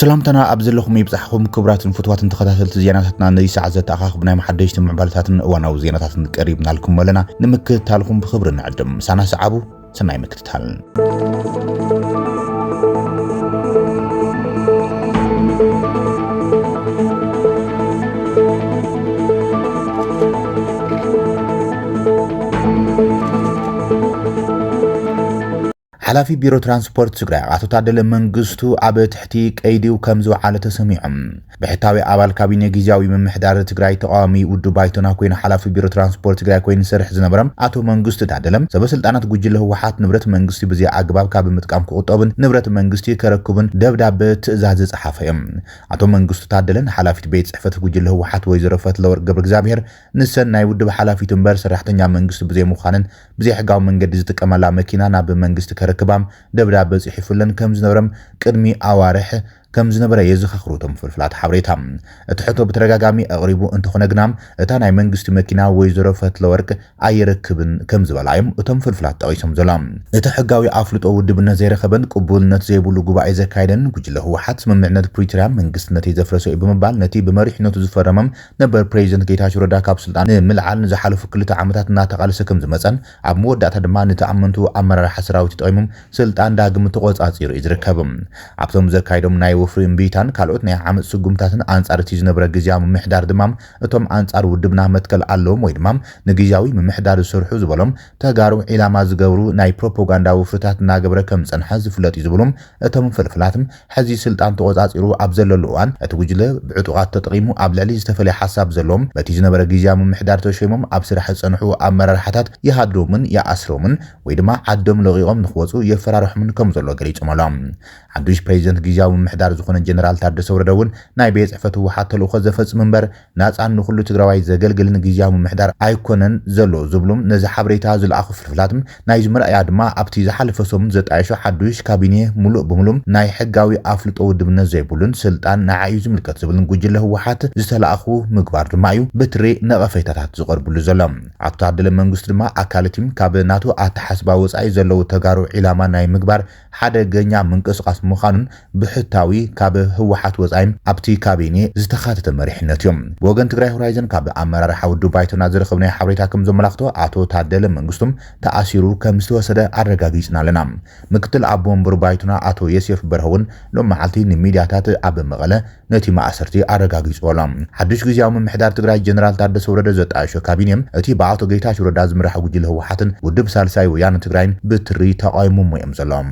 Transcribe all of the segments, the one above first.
سلامتنا أبزلكم يبصحكم كبرات فتوات تخاتلت زياناتنا ندي ساعة أخاخ بناي محدش معبالتات وانا وزياناتات قريبنا لكم ولنا نمكت لكم بخبرنا عدم سنة سعبو سناي مكتتال حلافي بيرو ترانسبورت تግራይ አቶ ታደለ መንግስቱ አብ ትሕቲ ቀይዲው ከም ዝወዓለ ተሰሚዖም ብሕታዊ አባል ካቢኔ ጊዜያዊ ምምሕዳር ትግራይ ተቃዋሚ ውድ ባይቶና ኮይነ ሓላፊ ቢሮ ትራንስፖርት ትግራይ ኮይነ ሰርሕ ዝነበረም አቶ መንግስቱ ታደለም ሰበስልጣናት ጉጅለ ህወሓት ንብረት መንግስቲ ብዚያ አግባብ ካብ ምጥቃም ክቁጠብን ንብረት መንግስቲ ከረክቡን ደብዳቤ ትእዛዝ ጸሓፈዮም አቶ መንግስቱ ታደለን ሓላፊት ቤት ጽሕፈት ጉጅለ ህወሓት ወይዘሮ ፈትለወርቅ ገብረ እግዚአብሔር ንሰናይ ውድ ሓላፊት እምበር ሰራሕተኛ መንግስቲ ብዚያ ምዃንን ብዚያ ሕጋዊ መንገዲ ዝጥቀመላ መኪና ናብ መንግስቲ ከረክባም ደብዳቤ ጽሒፉለን ከም ዝነበረም ቅድሚ አዋርሕ كم زنبرة يزخخروتهم فلفلات حبريتهم اتحطوا بترجاجامي أغربوا أنت خنجنام اتانا منجست مكينا ويزرفت لورك أيركبن كم زبلايم وتم فلفلات أيسم زلام اتحجاوي عفلت أو دبنا زير خبن قبول نتزيبوا لجوبا إذا كايدن وجله هو حتى من معنى بريترام منجست نتيجة فرسو بمبال نتي بمريح نتوز فرمم نبر بريزنت كيتاش ردا كابسلطان ملعن زحلو في كل تعاملات ناتقال سكم زمزن عمود داتا دما نتعامنتو أمر حسراوي تطعمم سلطان داغم تقوز أصير إزركبم عبتم زكايدم ناي وفرين بيتان كالوت ناي عامل سقومتاتن أنصار تيج نبرة جزيا ممحدار دمام اتوم أنصار ودبنا متكل اللوم ويدمام نجياوي ممحدار السرحو زبلهم تجارو إلى ما زجورو ناي بروباغندا وفرتات ناجبرة كم سن حز فلات يزبلهم اتوم فلفلاتم حزي سلطان توزع إيرو أبزل اللوان اتوجله بعطوات تطعيمو أبلالي استفلي حساب زلهم بتيج نبرة جزيا ممحدار تشيمم أبصر حسنحو أمر الحتات يهدرو من يأسرو من ويدما عدم لغيهم نخوصو يفرارح من كم زلوا قريش ملام عندوش بريزنت جزيا ممحدار زخون الجنرال تادس وردون ناي بيت عفتو حتى لو خزفص منبر ناس عن كل تجراوي زغلغل نجيجا ممحدار ايكونن زلو زبلوم نزا حبريتا زل اخو فلفلاتم ناي زمر ايادما ابتي زحلفسوم زطايشو حدوش كابيني ملو بملوم ناي حغاوي افلطو دبن زيبولن سلطان نعايو زملكت زبلن ጉጅለ ህወሓት ዝተላአኹ ምግባር ድማዩ በትሬ ነቐፈይታታት ዝቀርብሉ ዘሎም አቶ ታደለ መንግስቱ ድማ አካለቲም ካብ ናቱ አተሐስባ ወጻይ ዘለው ተጋሩ ኢላማ ናይ ምግባር ሓደገኛ ምንቅስቃስ ምዃኑን ብሕታዊ ካብ ህወሓት ወጻይም ኣብቲ ካቢኔ ዝተኻተተ መሪሕነት እዮም ወገን ትግራይ ሆራይዘን ካብ ኣመራርሓ ውድብ ባይቶና ዝረኸብናይ ሓበሬታ ከም ዘመላኽቶ አቶ ታደለ መንግስቱም ተኣሲሩ ከም ዝተወሰደ ኣረጋጊጽና ኣለና ምክትል ኣቦ ወንበር ባይቶና አቶ የሴፍ በርሀውን ሎም መዓልቲ ንሚድያታት ኣብ መቐለ ነቲ ማእሰርቲ ኣረጋጊጾሎም ሓድሽ ግዚያዊ ምምሕዳር ትግራይ ጀነራል ታደሰ ወረደ ዘጣየሾ ካቢኔም እቲ ብኣቶ ጌታቸው ረዳ ዝምራሕ ጉጅለ ህወሓትን ውድብ ሳልሳይ ወያነ ትግራይን ብትሪ ተቃይሞም እዮም ዘሎም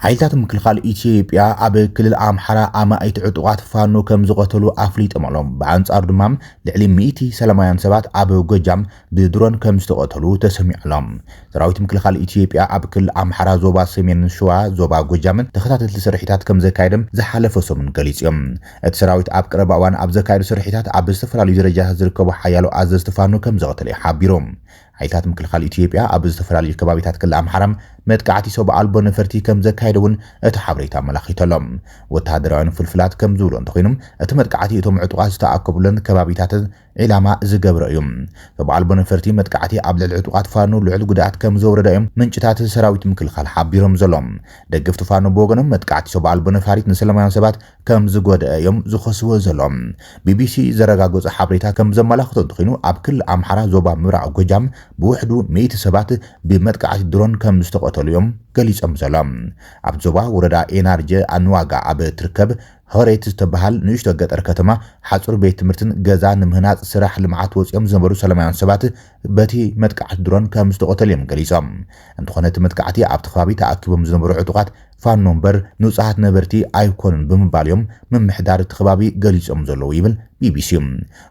حيلات مكلخال إثيوبيا أب كل أمحرة أما يتعطوات فانو كم زقتلو أفليت أمالهم بعنصار دمام لعلي ميتي سلاميان سبات أب جوجام بدرون كم زقتلو تسمع لهم تراويت مكلخال إثيوبيا أب كل أمحرة زوبا سمين شوا زوبا جوجام تخطات السرحيتات كم زكايدم زحلفوا من جاليسيوم تراويت أب قربوان أب زكايد سرحيتات أب استفرال درجة زركبو حيالو أزز تفانو كم زقتلي حابيروم حيلات مكلخال إثيوبيا أب استفرال كبابيتات كل أمحرم متقعتي سو بألبو نفرتي كم زكايدون اتحبريتا ملاخيتلهم وتحدران فلفلات كم زولون تخينم اتمتقعتي اتم عطواز تأكبلن كبابيتات علامة زقبرأيهم فبألبو نفرتي متقعتي قبل العطوات فانو لعل قدعات كم زور دايم من جتات سراويت مكلخال حابيرهم زلهم دقفتو فانو بوغنم متقعتي سو بألبو نفاريت نسلمان سبات كم زقود ايوم زخصو زلهم BBC زرقاقوز حابريتا كم زملاخطو تخينو اب كل أمحرة زوبا مرع قجام بوحدو ميت سبات بمتقعتي درون كم استقوت اليوم قليس أمزلام عبزوبا وردا إنارجي أنواغا عب تركب هوريت استبهال نيشتو قطر كتما حصر بيت مرتن غزان مهنات سراح لمعات وصيام زنبرو سلاميان سبات باتي متقعت درون كمستقوت اليوم قليسام انتخونت متقعتي عب تخبابي تأكبهم زنبرو عطوقات فان نمبر نوصحات نبرتي ايكونن بمباليوم من محدار تخبابي قليس أمزلو يبل BBC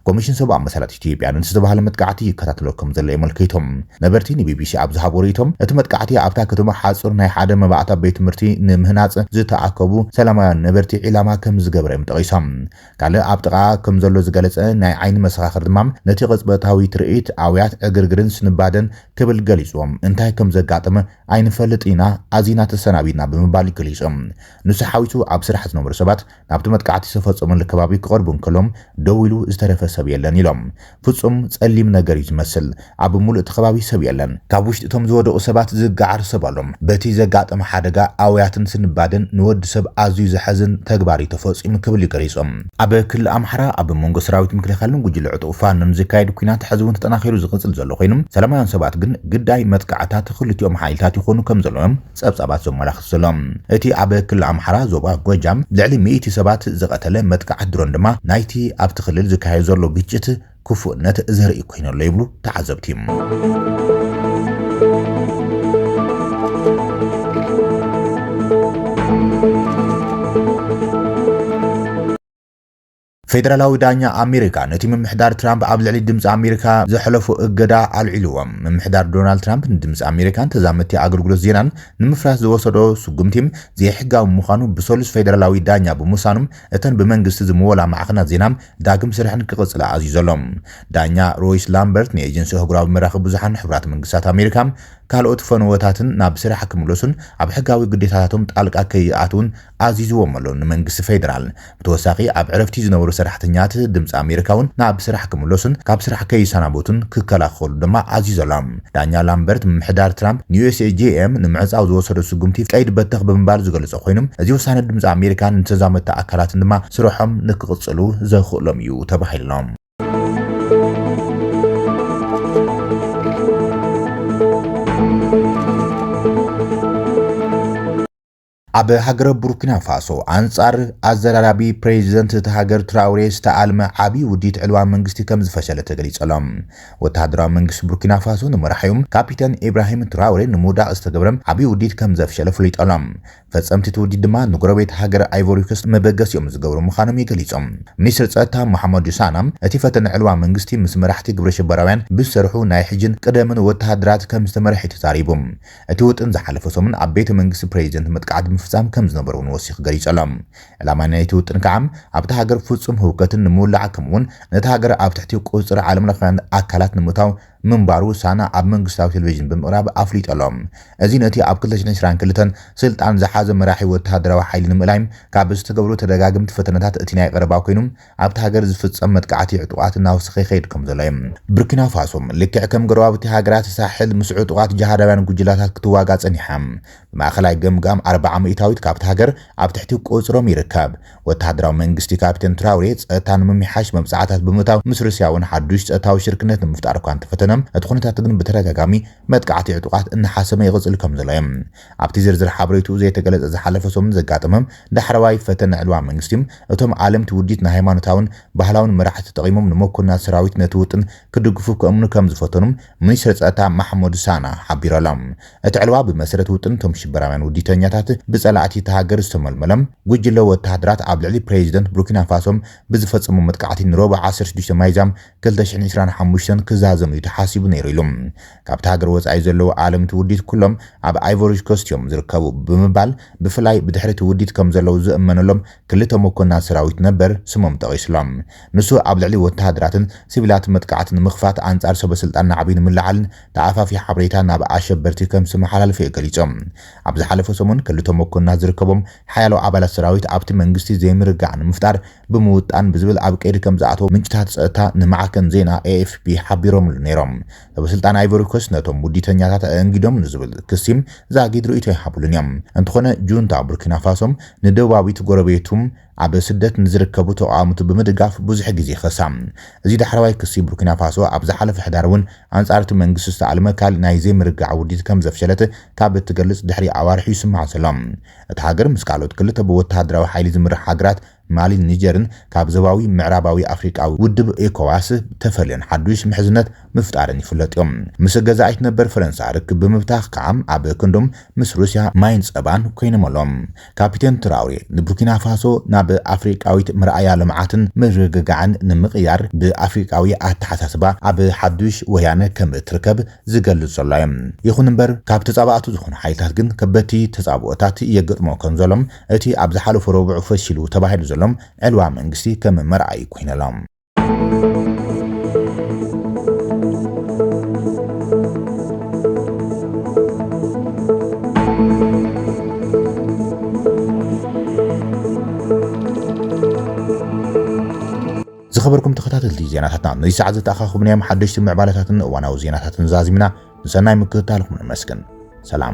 كوميشن سبع مسالات إثيوبيا نستبهال متقعتي كتاتلوكم زل ملكيتهم نبرتي BBC عبز حبوريتهم اتمتقعتي عبتا كتما حاصر ناي حدا مبعتا بيت مرتي نمهنات زتعاكبو سلاميان نبرتي علامة كم زقبر متقيسام قال ابتقا كم زلو زقلص ناي عين مسخاخر دمام نتي قصبتاوي ترئيت عويات اغرغرن سنبادن كبل قليصوم انتاي كم زقاطم عين فلطينا ازينا تسنابينا ምቕባል ይገልጾም ንሱ ሓዊሱ ኣብ ስራሕ ዝነበሩ ሰባት ናብቲ መጥቃዕቲ ዝተፈጸመሉ ከባቢ ክቐርቡን ከሎም ደው ኢሉ ዝተረፈ ሰብ የለን ኢሎም ፍጹም ጸሊም ነገር እዩ ዝመስል ኣብ ሙሉእ እቲ ከባቢ ሰብ የለን ካብ ውሽጢ እቶም ዝወደቑ ሰባት ዝጋዓር ሰብ ኣሎም በቲ ዘጋጠመ ሓደጋ ኣውያትን ስንባድን ንወዲ ሰብ ኣዝዩ ዘሐዝን ተግባር ተፈጺሙ ክብል ይገልጾም ኣብ ክልል ኣምሓራ ኣብ መንጎ ሰራዊት ምክልኻልን ጉጅለ ዕጡቕ ፋኖን ዝካየድ ኩናት ሕዝቡን ተጠናኺሩ ዝቕጽል ዘሎ ኮይኖም ሰላማውያን ሰባት ግን ግዳይ መጥቃዕታት ክልቲኦም ሓይልታት ይኾኑ ከም ዘለዎም ጸብጻባት ዘመላኽት ዘሎም እቲ ኣብ ክልል ኣምሓራ ዞባ ጎጃም ልዕሊ 100 ሰባት ዝቐተለ መጥቃዕት ድሮን ድማ ናይቲ ኣብቲ ክልል ዝካየድ ዘሎ ግጭት ክፉእነት ዘርኢ ኮይኑ ኣሎ ይብሉ ተዓዘብቲ ፌደራላዊ ዳኛ ኣሜሪካ ነቲ ምምሕዳር ትራምፕ ኣብ ልዕሊ ድምፂ ኣሜሪካ ዘሕለፉ እገዳ ኣልዒልዎም ምምሕዳር ዶናልድ ትራምፕ ንድምፂ ኣሜሪካን ተዛመድቲ ኣገልግሎት ዜናን ንምፍራስ ዝወሰዶ ስጉምቲም ዘይሕጋዊ ምዃኑ ብሰሉስ ፌደራላዊ ዳኛ ብምውሳኖም እተን ብመንግስቲ ዝምወላ ማዕኸናት ዜናም ዳግም ስርሕን ክቕፅላ ኣዝዩ ዳኛ ሮይስ ላምበርት ንኤጀንሲ ኣህጉራዊ መራኸቢ ብዙሓን ሕብራት መንግስታት ኣሜሪካ ካልኦት ፈንወታትን ናብ ስራሕ ክምለሱን ኣብ ሕጋዊ ግዴታታቶም ጣልቃ ከይኣትውን ኣዚዝዎም ኣሎ ንመንግስቲ ፌደራል ብተወሳኺ ኣብ ዕረፍቲ ዝነበሩ ሰራሕተኛታት ድምፂ ኣሜሪካውን ናብ ስራሕ ክምለሱን ካብ ስራሕ ከይሰናበቱን ክከላኸሉ ድማ ኣዚዞሎም ዳኛ ላምበርት ምምሕዳር ትራምፕ ንዩኤስኤጂኤም ንምዕፃው ዝወሰዶ ስጉምቲ ቀይድ በተኽ ብምባል ዝገልጾ ኮይኖም እዚ ውሳነ ድምፂ ኣሜሪካን ንተዛመድቲ ኣካላትን ድማ ስርሖም ንክቕፅሉ ዘኽእሎም እዩ ተባሂሎም ኣብ ሃገረ ቡርኪና ፋሶ አንጻር አዘራራቢ ፕሬዚደንት ተሃገር ትራውሬ ዝተኣልመ ዓቢ ውዲት ዕልዋ መንግስቲ ከም ዝፈሸለ ተገሊጸሎም ወታደራዊ መንግስቲ ቡርኪና ፋሶ ንመራሒዮም ካፒታን ኢብራሂም ትራውሬ ንሙዳቕ ዝተገብረም ዓቢ ውዲት ከም ዘፍሸለ ፍሊጦሎም ፈጸምቲ ውዲት ድማ ንጎረቤት ሃገር አይቮሪ ኮስት መበገሲኦም ዝገብሩ ምዃኖም ይገሊጾም ሚኒስትር ጸጥታ መሐመድ ሳናም እቲ ፈተነ ዕልዋ መንግስቲ ምስ መራሕቲ ግብረ ሽበራውያን ብዝሰርሑ ናይ ሕጅን ቅደምን ወታደራት ከም ዝተመርሒ ተዛሪቦም እቲ ውጥን ዝሓለፈ ሰሙን ኣብ ቤተ መንግስቲ ፕሬዚደንት መጥቃዕቲ ምፍጻም ከም ዝነበሩ ወሲኽ ገሊጸሎም ዕላማ ናይቲ ውጥን ከዓም ኣብቲ ሃገር ፍጹም ህውከትን ንምውላዕ ከምኡውን ነቲ ሃገር ኣብ ትሕቲ ቁፅሪ ዓለምለኻውያን ኣካላት ንምእታው منبارو سانا ኣብ መንግስታዊ ቴሌቪዥን ብምቕራብ ኣፍሊጦሎም እዚ ነቲ ኣብ 2022 ስልጣን ዝሓዘ መራሒ ወተሃደራዊ ሓይሊ ንምእላይም ካብ ዝተገብሩ ተደጋግምቲ ፈተነታት እቲ ናይ ቀረባ ኮይኖም ኣብቲ ሃገር ዝፍጸም መጥቃዕቲ ዕጡቓት ናውስኺ ከይድ ከም ዘሎ እዮም ቡርኪና ፋሶ ልክዕ ከም ጎረባብቲ ሃገራት ሳሕል ምስ ዕጡቓት ጅሃዳውያን ጉጅላታት ክትዋጋ ጸኒሖም ማእኸላይ ገምጋም 40 ሚእታዊት ካብቲ ሃገር ኣብ ትሕቲ ቁጽሮም ይርከብ ወተሃደራዊ መንግስቲ ካፒታን ትራውሬ ጸጥታን ምምሕያሽ መምጽዓታት ብምእታው ምስ ሩስያውን ሓዱሽ ጸጥታዊ ሽርክነት ንምፍጣር እኳ ተፈተነ እቲ ኩነታት ግን በተረጋጋሚ መጥቃዕቲ ዕጡቓት እናሓሰመ ይቕጽል ከም ዘሎ እዮም ኣብቲ ዝርዝር ሓበሬቱ ዘይተገለጸ ዝሓለፈ ሰሙን ዘጋጠመም ዳሕረዋይ ፈተነ ዕልዋ መንግስቲ እቶም ዓለምቲ ውዲት ናይ ሃይማኖታውን ባህላውን መራሕቲ ተጠቒሞም ንመኮንናት ሰራዊት ነቲ ውጥን ክድግፉ ከእምኑ ከም ዝፈተኑም ሚኒስትር ጸጥታ መሐመድ ሳና ሓቢሮሎም እቲ ዕልዋ ብመሰረት ውጥን ቶም ሽበራውያን ውዲተኛታት ብጸላእቲ ተሃገር ዝተመልመለም ጉጅለ ወተሃደራት ኣብ ልዕሊ ፕሬዚደንት ቡርኪና ፋሶም ብዝፈጸሙ መጥቃዕቲ ንሮብ 16 ማይዛም 2025 ክዛዘሙ ተሓሲቡ ነይሩ ኢሎም ካብቲ ሃገር ወጻኢ ዘለዉ ዓለምቲ ውዲት ኩሎም ኣብ አይቮሪ ኮስት እዮም ዝርከቡ ብምባል ብፍላይ ብድሕሪት ውዲት ከም ዘለዉ ዝእመነሎም ክልተ መኮንናት ሰራዊት ነበር ስሞም ጠቒስሎም ንሱ ኣብ ልዕሊ ወተሃደራትን ሲቪላት መጥቃዕቲ ንምኽፋት አንጻር ሰበስልጣን ናዕቢ ንምልዓልን ተኣፋፊ ሓበሬታ ናብ ኣሸበርቲ ከም ዝመሓላለፈ ገሊጾም ኣብ ዝሓለፈ ሰሙን ክልተ መኮንናት ዝርከቦም ሓያሎ ኣባላት ሰራዊት ኣብቲ መንግስቲ ዘይምርጋዕ ንምፍጣር ብምውጣን ብዝብል ኣብ ቀይዲ ከም ዝኣተው ምንጭታት ጸጥታ ንማዕከን ዜና AFP ሓቢሮም ነይሮም ሰበስልጣን አይቮሪ ኮስት ነቶም ውዲተኛታት እንግዶም ንዝብል ክሲም ዛጊድ ርእይቶ ይሓብሉን እዮም እንተኾነ ጁንታ ቡርኪና ፋሶም ንደቡባዊት ጎረቤቱም ኣብ ስደት ንዝርከቡ ተቃውሞቱ ብምድጋፍ ብዙሕ ግዜ ይኸሳም እዚ ዳሕረዋይ ክሲ ቡርኪና ፋሶ ኣብ ዝሓለፈ ሕዳር እውን አንጻርቲ መንግስቲ ዝተኣልመ ካል ናይ ዘይምርጋዕ ውዲት ከም ዘፍሸለት ካብ እትገልጽ ድሕሪ ኣዋርሒ ይስማዕ ሰሎም እቲ ሃገር ምስ ካልኦት ክልተ ብወተሃደራዊ ሓይሊ ዝምራሕ ሃገራት ማሊ ኒጀርን ካብ ዞባዊ ምዕራባዊ ኣፍሪቃዊ ውድብ ኤኮዋስ ተፈልየን ሓዱሽ ምሕዝነት ምፍጣርን ይፍለጥ እዮም ምስ ገዛኢት ነበር ፈረንሳ ርክብ ብምብታኽ ከዓም ኣብ ክንዶም ምስ ሩስያ ማይን ጸባን ኮይኖም ኣሎም ካፒቴን ትራውሬ ንቡርኪና ፋሶ ናብ ኣፍሪቃዊት ምርኣያ ልምዓትን ምርግጋዕን ንምቕያር ብኣፍሪቃዊ ኣተሓሳስባ ኣብ ሓዱሽ ወያነ ከም እትርከብ ዝገልጽ ዘሎ እዮም ይኹን እምበር ካብ ተጻባእቱ ዝኾኑ ሓይልታት ግን ከበቲ ተጻብኦታት የገጥሞ ከም ዘሎም እቲ ኣብ ዝሓለፈ ረቡዕ ፈሺሉ ተባሂሉ ዘሎም ዕልዋ መንግስቲ ከም መርኣይ ኮይነሎም ዝخبركم تخታተልቲ ዜናታትና ነዚ ሰዓት ዝተኣኻኽብናዮም ሓደሽቲ ምዕባለታትን እዋናዊ ዜናታትን ዛዚምና ንሰናይ ምክትታልኩም ንመስግን ሰላም